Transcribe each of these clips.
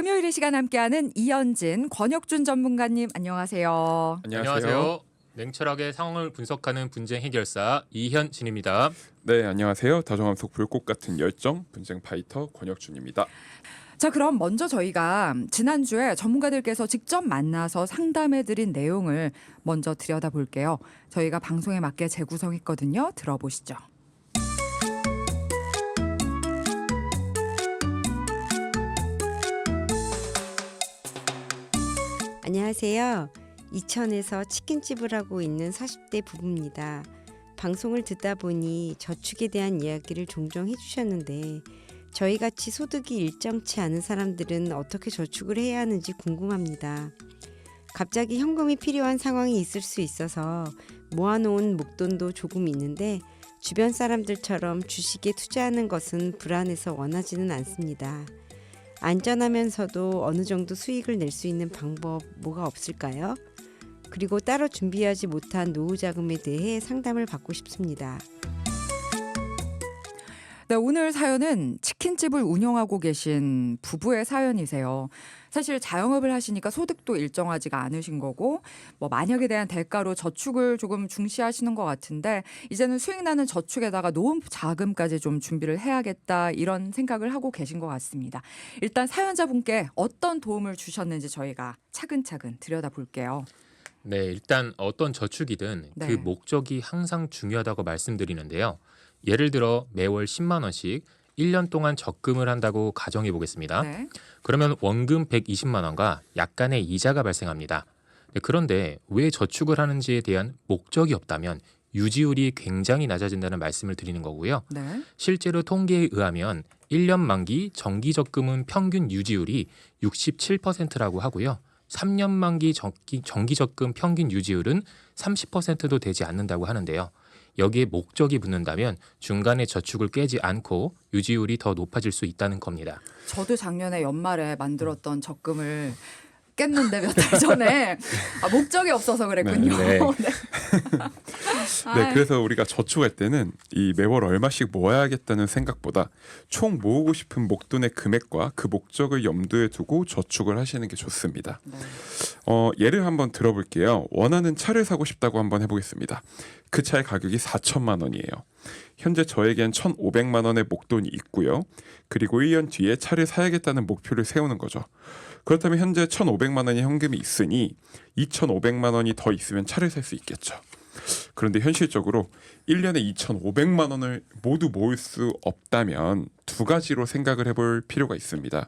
금요일 이 시간 함께하는 이현진, 권혁준 전문가님 안녕하세요. 안녕하세요. 냉철하게 상황을 분석하는 분쟁 해결사 이현진입니다. 네, 안녕하세요. 다정함 속 불꽃 같은 열정 분쟁 파이터 권혁준입니다. 자, 그럼 먼저 저희가 지난주에 전문가들께서 직접 만나서 상담해드린 내용을 먼저 들여다볼게요. 저희가 방송에 맞게 재구성했거든요. 들어보시죠. 안녕하세요. 이천에서 치킨집을 하고 있는 40대 부부입니다. 방송을 듣다 보니 저축에 대한 이야기를 종종 해주셨는데 저희같이 소득이 일정치 않은 사람들은 어떻게 저축을 해야 하는지 궁금합니다. 갑자기 현금이 필요한 상황이 있을 수 있어서 모아놓은 목돈도 조금 있는데 주변 사람들처럼 주식에 투자하는 것은 불안해서 원하지는 않습니다. 안전하면서도 어느 정도 수익을 낼 수 있는 방법 뭐가 없을까요? 그리고 따로 준비하지 못한 노후 자금에 대해 상담을 받고 싶습니다. 네, 오늘 사연은 치킨집을 운영하고 계신 부부의 사연이세요. 사실 자영업을 하시니까 소득도 일정하지가 않으신 거고 뭐 만약에 대한 대가로 저축을 조금 중시하시는 것 같은데 이제는 수익 나는 저축에다가 노후 자금까지 좀 준비를 해야겠다 이런 생각을 하고 계신 것 같습니다. 일단 사연자분께 어떤 도움을 주셨는지 저희가 차근차근 들여다볼게요. 네, 일단 어떤 저축이든 네. 그 목적이 항상 중요하다고 말씀드리는데요. 예를 들어 매월 10만 원씩 1년 동안 적금을 한다고 가정해 보겠습니다. 네. 그러면 원금 120만 원과 약간의 이자가 발생합니다. 네, 그런데 왜 저축을 하는지에 대한 목적이 없다면 유지율이 굉장히 낮아진다는 말씀을 드리는 거고요. 네. 실제로 통계에 의하면 1년 만기 정기적금은 평균 유지율이 67%라고 하고요. 3년 만기 정기적금 평균 유지율은 30%도 되지 않는다고 하는데요. 여기에 목적이 붙는다면 중간에 저축을 깨지 않고 유지율이 더 높아질 수 있다는 겁니다. 저도 작년에 연말에 만들었던 적금을 깼는데 몇 달 전에 목적이 없어서 그랬군요. 네. 네, 그래서 우리가 저축할 때는 이 매월 얼마씩 모아야겠다는 생각보다 총 모으고 싶은 목돈의 금액과 그 목적을 염두에 두고 저축을 하시는 게 좋습니다. 네. 예를 한번 들어볼게요. 원하는 차를 사고 싶다고 한번 해보겠습니다. 그 차의 가격이 4천만 원이에요. 현재 저에겐 1,500만 원의 목돈이 있고요. 그리고 1년 뒤에 차를 사야겠다는 목표를 세우는 거죠. 그렇다면 현재 1,500만 원의 현금이 있으니 2,500만 원이 더 있으면 차를 살 수 있겠죠. 그런데 현실적으로 1년에 2,500만 원을 모두 모을 수 없다면 두 가지로 생각을 해볼 필요가 있습니다.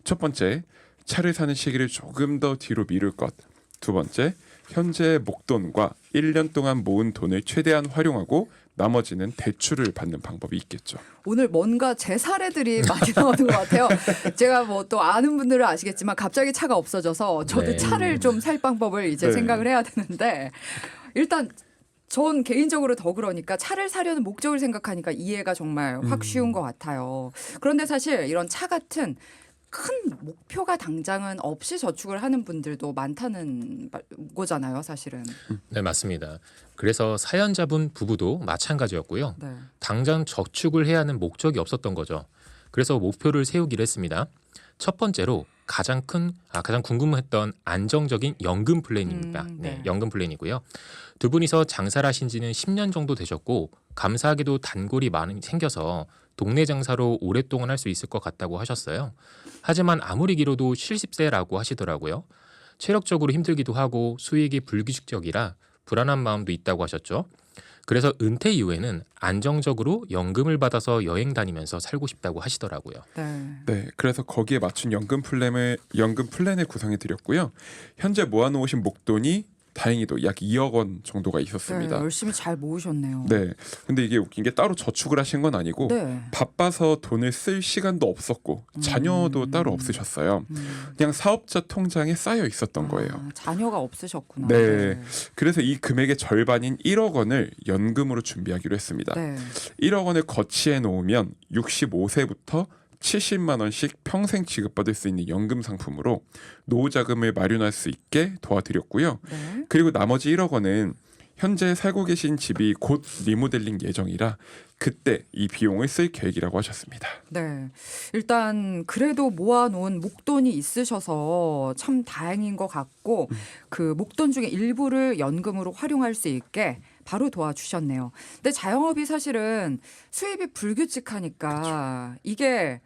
첫 번째, 차를 사는 시기를 조금 더 뒤로 미룰 것. 두 번째, 현재 목돈과 1년 동안 모은 돈을 최대한 활용하고 나머지는 대출을 받는 방법이 있겠죠. 오늘 뭔가 제 사례들이 많이 나오는 것 같아요. 제가 뭐 또 아는 분들은 아시겠지만 갑자기 차가 없어져서 저도 네. 차를 좀 살 방법을 이제 네. 생각을 해야 되는데 일단 전 개인적으로 더 그러니까 차를 사려는 목적을 생각하니까 이해가 정말 확 쉬운 것 같아요. 그런데 사실 이런 차 같은 큰 목표가 당장은 없이 저축을 하는 분들도 많다는 거잖아요, 사실은. 네, 맞습니다. 그래서 사연자분 부부도 마찬가지였고요. 네. 당장 저축을 해야 하는 목적이 없었던 거죠. 그래서 목표를 세우기로 했습니다. 첫 번째로 가장 궁금했던 안정적인 연금 플랜입니다. 네. 네, 연금 플랜이고요. 두 분이서 장사를 하신 지는 10년 정도 되셨고 감사하게도 단골이 많이 생겨서 동네 장사로 오랫동안 할 수 있을 것 같다고 하셨어요. 하지만 아무리 길어도 70세라고 하시더라고요. 체력적으로 힘들기도 하고 수익이 불규칙적이라 불안한 마음도 있다고 하셨죠. 그래서 은퇴 이후에는 안정적으로 연금을 받아서 여행 다니면서 살고 싶다고 하시더라고요. 네. 네, 그래서 거기에 맞춘 연금 플랜을 구성해 드렸고요. 현재 모아놓으신 목돈이 다행히도 약 2억 원 정도가 네, 있었습니다. 열심히 잘 모으셨네요. 네, 근데 이게 웃긴 게 따로 저축을 하신 건 아니고 네. 바빠서 돈을 쓸 시간도 없었고 자녀도 따로 없으셨어요. 그냥 사업자 통장에 쌓여 있었던 거예요. 아, 자녀가 없으셨구나. 네. 그래서 이 금액의 절반인 1억 원을 연금으로 준비하기로 했습니다. 네. 1억 원을 거치해 놓으면 65세부터 70만 원씩 평생 지급받을 수 있는 연금 상품으로 노후 자금을 마련할 수 있게 도와드렸고요. 네. 그리고 나머지 1억 원은 현재 살고 계신 집이 곧 리모델링 예정이라 그때 이 비용을 쓸 계획이라고 하셨습니다. 네. 일단 그래도 모아놓은 목돈이 있으셔서 참 다행인 것 같고 그 목돈 중에 일부를 연금으로 활용할 수 있게 바로 도와주셨네요. 근데 자영업이 사실은 수입이 불규칙하니까 이게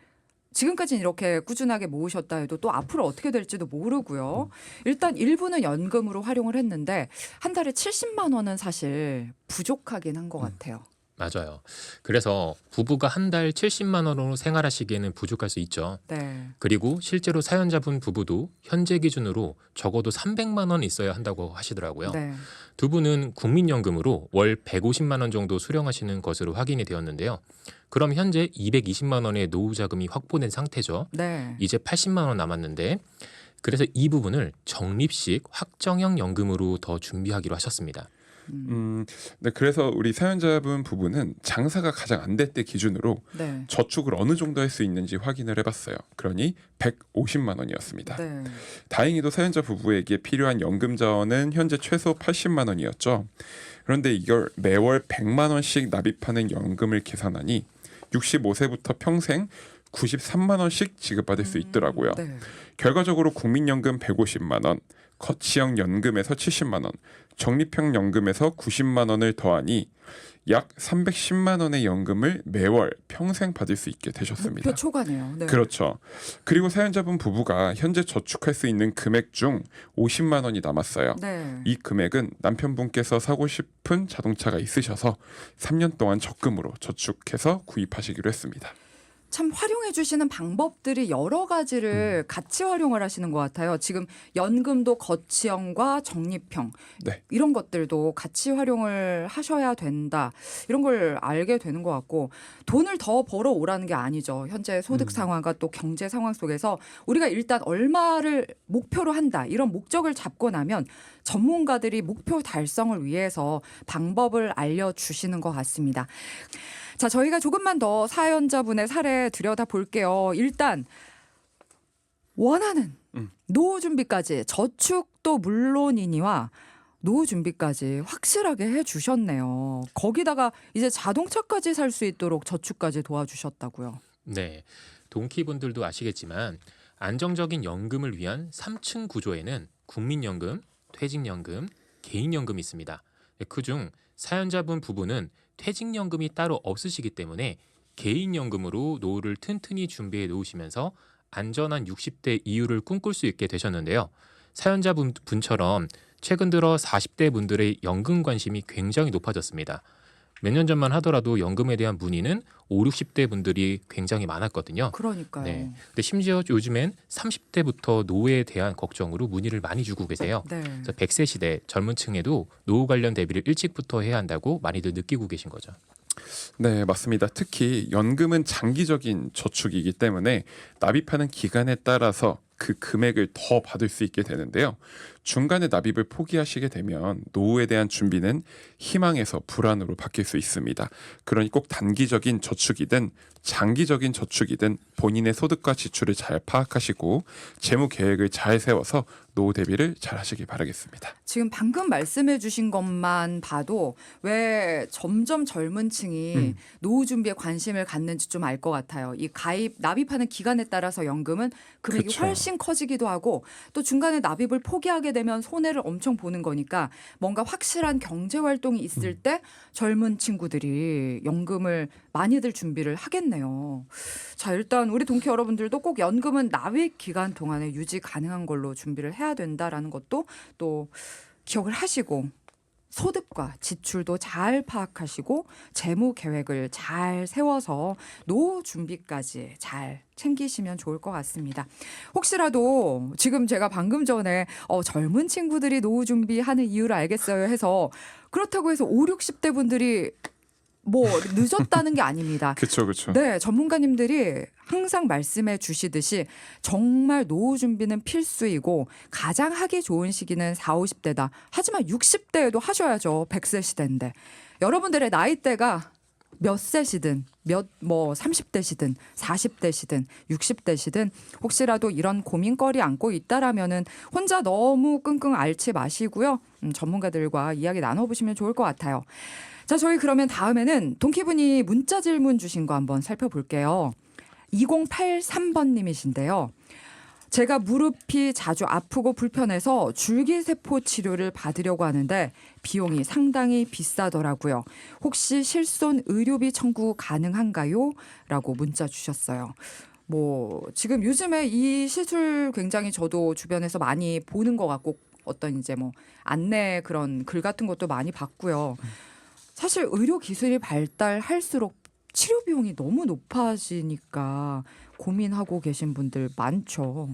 지금까지는 이렇게 꾸준하게 모으셨다 해도 또 앞으로 어떻게 될지도 모르고요. 일단 일부는 연금으로 활용을 했는데 한 달에 70만 원은 사실 부족하긴 한 것 같아요. 맞아요. 그래서 부부가 한 달 70만 원으로 생활하시기에는 부족할 수 있죠. 네. 그리고 실제로 사연자분 부부도 현재 기준으로 적어도 300만 원 있어야 한다고 하시더라고요. 네. 두 분은 국민연금으로 월 150만 원 정도 수령하시는 것으로 확인이 되었는데요. 그럼 현재 220만 원의 노후 자금이 확보된 상태죠. 네. 이제 80만 원 남았는데 그래서 이 부분을 적립식 확정형 연금으로 더 준비하기로 하셨습니다. 네, 그래서 우리 사연자분 부부는 장사가 가장 안 될 때 기준으로 네. 저축을 어느 정도 할 수 있는지 확인을 해봤어요. 그러니 150만 원이었습니다. 네. 다행히도 사연자 부부에게 필요한 연금 자원은 현재 최소 80만 원이었죠. 그런데 이걸 매월 100만 원씩 납입하는 연금을 계산하니 65세부터 평생 93만 원씩 지급받을 수 있더라고요. 네. 결과적으로 국민연금 150만 원, 거치형 연금에서 70만 원, 적립형 연금에서 90만 원을 더하니 약 310만 원의 연금을 매월 평생 받을 수 있게 되셨습니다. 목표 초과네요. 네. 그렇죠. 그리고 사연자분 부부가 현재 저축할 수 있는 금액 중 50만 원이 남았어요. 네. 이 금액은 남편분께서 사고 싶은 자동차가 있으셔서 3년 동안 적금으로 저축해서 구입하시기로 했습니다. 참 활용해 주시는 방법들이 여러 가지를 같이 활용을 하시는 것 같아요. 지금 연금도 거치형과 적립형 네. 이런 것들도 같이 활용을 하셔야 된다. 이런 걸 알게 되는 것 같고 돈을 더 벌어 오라는 게 아니죠. 현재 소득 상황과 또 경제 상황 속에서 우리가 일단 얼마를 목표로 한다. 이런 목적을 잡고 나면 전문가들이 목표 달성을 위해서 방법을 알려주시는 것 같습니다. 자, 저희가 조금만 더 사연자분의 사례 들여다 볼게요. 일단 원하는 노후 준비까지 저축도 물론이니와 노후 준비까지 확실하게 해주셨네요. 거기다가 이제 자동차까지 살 수 있도록 저축까지 도와주셨다고요. 네, 동키분들도 아시겠지만 안정적인 연금을 위한 3층 구조에는 국민연금, 퇴직연금, 개인연금이 있습니다. 그중 사연자분 부부는 퇴직연금이 따로 없으시기 때문에 개인연금으로 노후를 튼튼히 준비해 놓으시면서 안전한 60대 이후를 꿈꿀 수 있게 되셨는데요. 사연자분처럼 최근 들어 40대 분들의 연금 관심이 굉장히 높아졌습니다. 몇 년 전만 하더라도 연금에 대한 문의는 5, 60대 분들이 굉장히 많았거든요. 그러니까요. 네. 근데 심지어 요즘엔 30대부터 노후에 대한 걱정으로 문의를 많이 주고 계세요. 네. 그래서 100세 시대 젊은 층에도 노후 관련 대비를 일찍부터 해야 한다고 많이들 느끼고 계신 거죠. 네, 맞습니다. 특히 연금은 장기적인 저축이기 때문에 납입하는 기간에 따라서 그 금액을 더 받을 수 있게 되는데요. 중간에 납입을 포기하시게 되면 노후에 대한 준비는 희망에서 불안으로 바뀔 수 있습니다. 그러니 꼭 단기적인 저축이든 장기적인 저축이든 본인의 소득과 지출을 잘 파악하시고 재무 계획을 잘 세워서 노후 대비를 잘 하시길 바라겠습니다. 지금 방금 말씀해 주신 것만 봐도 왜 점점 젊은 층이 노후 준비에 관심을 갖는지 좀 알 것 같아요. 이 가입, 납입하는 기간에 따라서 연금은 금액이 그쵸. 훨씬 커지기도 하고 또 중간에 납입을 포기하게 되면 손해를 엄청 보는 거니까 뭔가 확실한 경제 활동이 있을 때 젊은 친구들이 연금을 많이들 준비를 하겠네요. 자, 일단 우리 동키 여러분들도 꼭 연금은 납입 기간 동안에 유지 가능한 걸로 준비를 해야 된다라는 것도 또 기억을 하시고 소득과 지출도 잘 파악하시고 재무 계획을 잘 세워서 노후 준비까지 잘 챙기시면 좋을 것 같습니다. 혹시라도 지금 제가 방금 전에 젊은 친구들이 노후 준비하는 이유를 알겠어요 해서 그렇다고 해서 5, 60대 분들이 뭐 늦었다는 게 아닙니다. 그렇죠, 그렇죠. 네, 전문가님들이 항상 말씀해 주시듯이 정말 노후 준비는 필수이고 가장 하기 좋은 시기는 40, 50대다. 하지만 60대에도 하셔야죠. 100세 시대인데. 여러분들의 나이대가 몇 세시든 뭐 30대시든 40대시든 60대시든 혹시라도 이런 고민거리 안고 있다라면은 혼자 너무 끙끙 앓지 마시고요. 전문가들과 이야기 나눠보시면 좋을 것 같아요. 자, 저희 그러면 다음에는 동키분이 문자 질문 주신 거 한번 살펴볼게요. 2083번님이신데요. 제가 무릎이 자주 아프고 불편해서 줄기세포 치료를 받으려고 하는데 비용이 상당히 비싸더라고요. 혹시 실손 의료비 청구 가능한가요? 라고 문자 주셨어요. 뭐 지금 요즘에 이 시술 굉장히 저도 주변에서 많이 보는 것 같고 어떤 이제 뭐 안내 그런 글 같은 것도 많이 봤고요. 사실 의료 기술이 발달할수록 치료 비용이 너무 높아지니까 고민하고 계신 분들 많죠.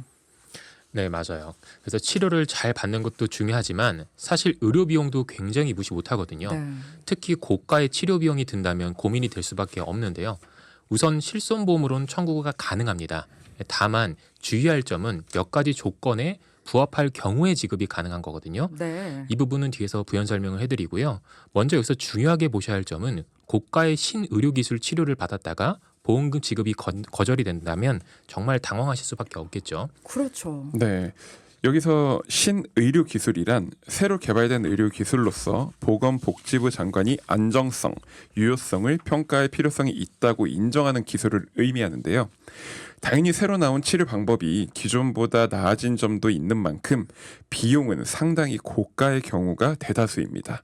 네, 맞아요. 그래서 치료를 잘 받는 것도 중요하지만 사실 의료 비용도 굉장히 무시 못하거든요. 네. 특히 고가의 치료 비용이 든다면 고민이 될 수밖에 없는데요. 우선 실손보험으로는 청구가 가능합니다. 다만 주의할 점은 몇 가지 조건에 부합할 경우에 지급이 가능한 거거든요. 네. 이 부분은 뒤에서 부연 설명을 해드리고요. 먼저 여기서 중요하게 보셔야 할 점은 고가의 신의료기술 치료를 받았다가 보험금 지급이 거절이 된다면 정말 당황하실 수밖에 없겠죠. 그렇죠. 네. 여기서 신의료기술이란 새로 개발된 의료기술로서 보건복지부 장관이 안정성, 유효성을 평가할 필요성이 있다고 인정하는 기술을 의미하는데요. 당연히 새로 나온 치료 방법이 기존보다 나아진 점도 있는 만큼 비용은 상당히 고가의 경우가 대다수입니다.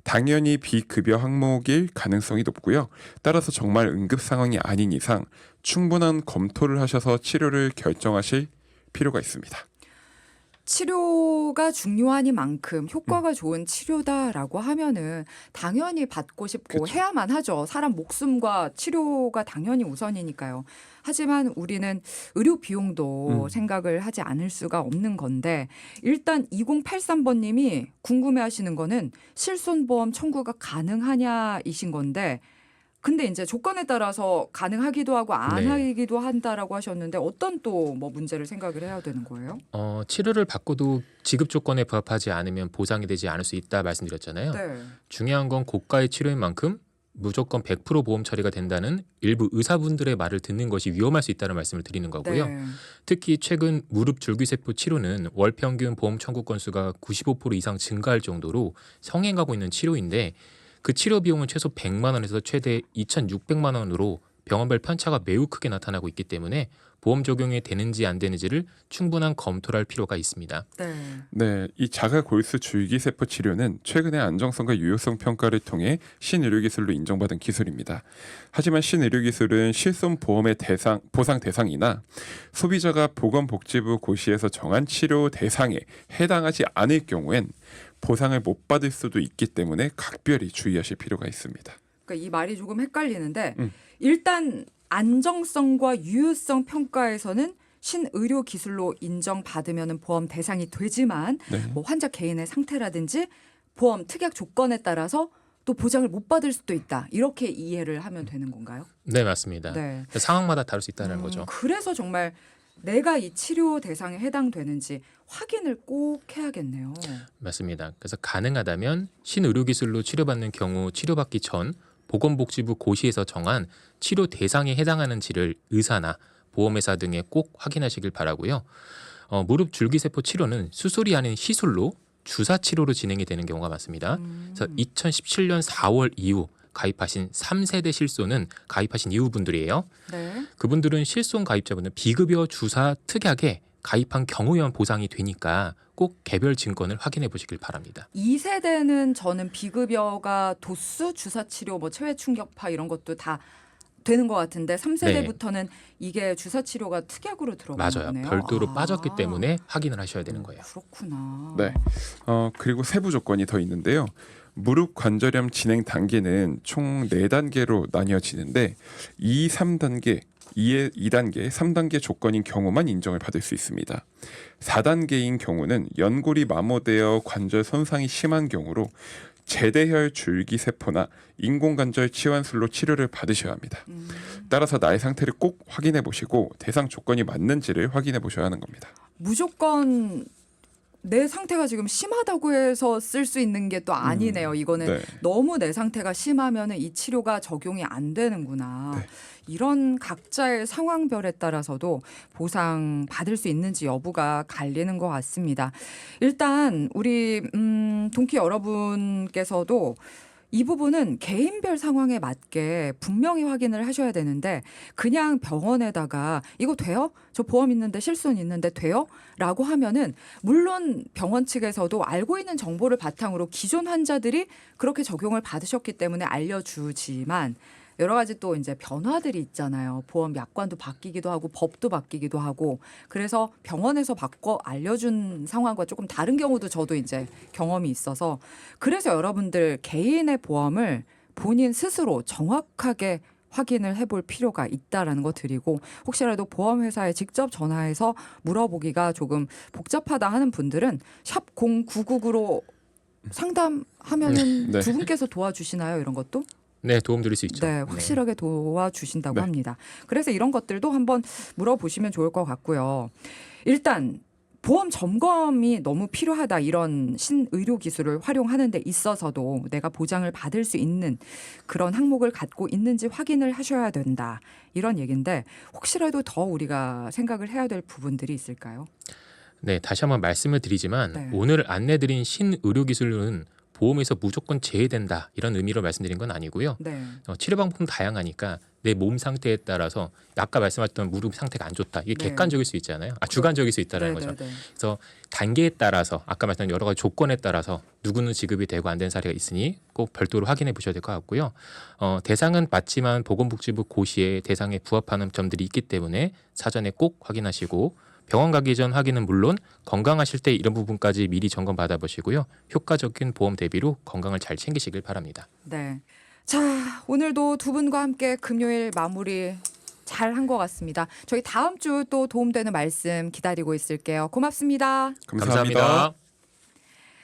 당연히 비급여 항목일 가능성이 높고요. 따라서 정말 응급 상황이 아닌 이상 충분한 검토를 하셔서 치료를 결정하실 필요가 있습니다. 치료가 중요하니만큼 효과가 좋은 치료다라고 하면은 당연히 받고 싶고 그쵸. 해야만 하죠. 사람 목숨과 치료가 당연히 우선이니까요. 하지만 우리는 의료 비용도 생각을 하지 않을 수가 없는 건데 일단 2083번님이 궁금해하시는 거는 실손보험 청구가 가능하냐이신 건데 근데 이제 조건에 따라서 가능하기도 하고 안 네. 하기도 한다라고 하셨는데 어떤 또 뭐 문제를 생각을 해야 되는 거예요? 치료를 받고도 지급 조건에 부합하지 않으면 보상이 되지 않을 수 있다 말씀드렸잖아요. 네. 중요한 건 고가의 치료인 만큼 무조건 100% 보험 처리가 된다는 일부 의사분들의 말을 듣는 것이 위험할 수 있다는 말씀을 드리는 거고요. 네. 특히 최근 무릎 줄기세포 치료는 월 평균 보험 청구 건수가 95% 이상 증가할 정도로 성행하고 있는 치료인데 그 치료 비용은 최소 100만 원에서 최대 2,600만 원으로 병원별 편차가 매우 크게 나타나고 있기 때문에 보험 적용이 되는지 안 되는지를 충분한 검토를 할 필요가 있습니다. 네. 네, 이 자가골수 줄기세포 치료는 최근에 안정성과 유효성 평가를 통해 신의료기술로 인정받은 기술입니다. 하지만 신의료기술은 실손보험의 보상 대상이나 소비자가 보건복지부 고시에서 정한 치료 대상에 해당하지 않을 경우엔 보상을 못 받을 수도 있기 때문에 각별히 주의하실 필요가 있습니다. 그러니까 이 말이 조금 헷갈리는데 음. 일단 안정성과 유효성 평가에서는 신의료 기술로 인정받으면 보험 대상이 되지만 네. 뭐 환자 개인의 상태라든지 보험 특약 조건에 따라서 또 보장을 못 받을 수도 있다. 이렇게 이해를 하면 되는 건가요? 네, 맞습니다. 네. 상황마다 다를 수 있다는 거죠. 그래서 정말 내가 이 치료 대상에 해당되는지 확인을 꼭 해야겠네요. 맞습니다. 그래서 가능하다면 신의료기술로 치료받는 경우 치료받기 전 보건복지부 고시에서 정한 치료 대상에 해당하는지를 의사나 보험회사 등에 꼭 확인하시길 바라고요. 무릎 줄기세포 치료는 수술이 아닌 시술로 주사 치료로 진행이 되는 경우가 많습니다. 그래서 2017년 4월 이후 가입하신 3세대 실손은 가입하신 이후분들이에요. 네. 그분들은 실손 가입자분은 비급여 주사 특약에 가입한 경우에만 보상이 되니까 꼭 개별 증권을 확인해 보시길 바랍니다. 2세대는 저는 비급여가 도수, 주사치료, 뭐 체외 충격파 이런 것도 다 되는 것 같은데 3세대부터는 이게 주사치료가 특약으로 들어가는 맞아요. 거네요. 별도로 빠졌기 때문에 확인을 하셔야 되는 거예요. 그렇구나. 네. 그리고 세부 조건이 더 있는데요. 무릎 관절염 진행 단계는 총 4단계로 나뉘어지는데 2, 3단계, 2단계, 3단계 조건인 경우만 인정을 받을 수 있습니다. 4단계인 경우는 연골이 마모되어 관절 손상이 심한 경우로 제대혈 줄기세포나 인공관절 치환술로 치료를 받으셔야 합니다. 따라서 나의 상태를 꼭 확인해 보시고 대상 조건이 맞는지를 확인해 보셔야 하는 겁니다. 무조건 내 상태가 지금 심하다고 해서 쓸 수 있는 게 또 아니네요. 이거는 네. 너무 내 상태가 심하면은 이 치료가 적용이 안 되는구나. 네. 이런 각자의 상황별에 따라서도 보상 받을 수 있는지 여부가 갈리는 것 같습니다. 일단 우리 동키 여러분께서도 이 부분은 개인별 상황에 맞게 분명히 확인을 하셔야 되는데 그냥 병원에다가 이거 돼요? 저 보험 있는데 실손 있는데 돼요? 라고 하면은 물론 병원 측에서도 알고 있는 정보를 바탕으로 기존 환자들이 그렇게 적용을 받으셨기 때문에 알려주지만 여러 가지 또 이제 변화들이 있잖아요. 보험 약관도 바뀌기도 하고 법도 바뀌기도 하고 그래서 병원에서 바꿔 알려준 상황과 조금 다른 경우도 저도 이제 경험이 있어서 그래서 여러분들 개인의 보험을 본인 스스로 정확하게 확인을 해볼 필요가 있다라는 거 드리고 혹시라도 보험회사에 직접 전화해서 물어보기가 조금 복잡하다 하는 분들은 샵 0999로 상담하면은 네. 두 분께서 도와주시나요? 이런 것도? 네, 도움 드릴 수 있죠. 네, 확실하게 도와주신다고 네. 합니다. 그래서 이런 것들도 한번 물어보시면 좋을 것 같고요. 일단 보험 점검이 너무 필요하다 이런 신의료 기술을 활용하는 데 있어서도 내가 보장을 받을 수 있는 그런 항목을 갖고 있는지 확인을 하셔야 된다. 이런 얘기인데 혹시라도 더 우리가 생각을 해야 될 부분들이 있을까요? 네, 다시 한번 말씀을 드리지만 네. 오늘 안내드린 신의료기술은 보험에서 무조건 제외된다 이런 의미로 말씀드린 건 아니고요. 네. 치료 방법은 다양하니까 내 몸 상태에 따라서 아까 말씀하셨던 무릎 상태가 안 좋다. 이게 네. 객관적일 수 있잖아요. 주관적일 수 있다는 거죠. 네. 그래서 단계에 따라서 아까 말씀드린 여러 가지 조건에 따라서 누구는 지급이 되고 안 된 사례가 있으니 꼭 별도로 확인해 보셔야 될 것 같고요. 대상은 맞지만 보건복지부 고시에 대상에 부합하는 점들이 있기 때문에 사전에 꼭 확인하시고 병원 가기 전 확인은 물론 건강하실 때 이런 부분까지 미리 점검 받아보시고요. 효과적인 보험 대비로 건강을 잘 챙기시길 바랍니다. 네. 자, 오늘도 두 분과 함께 금요일 마무리 잘 한 것 같습니다. 저희 다음 주 또 도움되는 말씀 기다리고 있을게요. 고맙습니다. 감사합니다.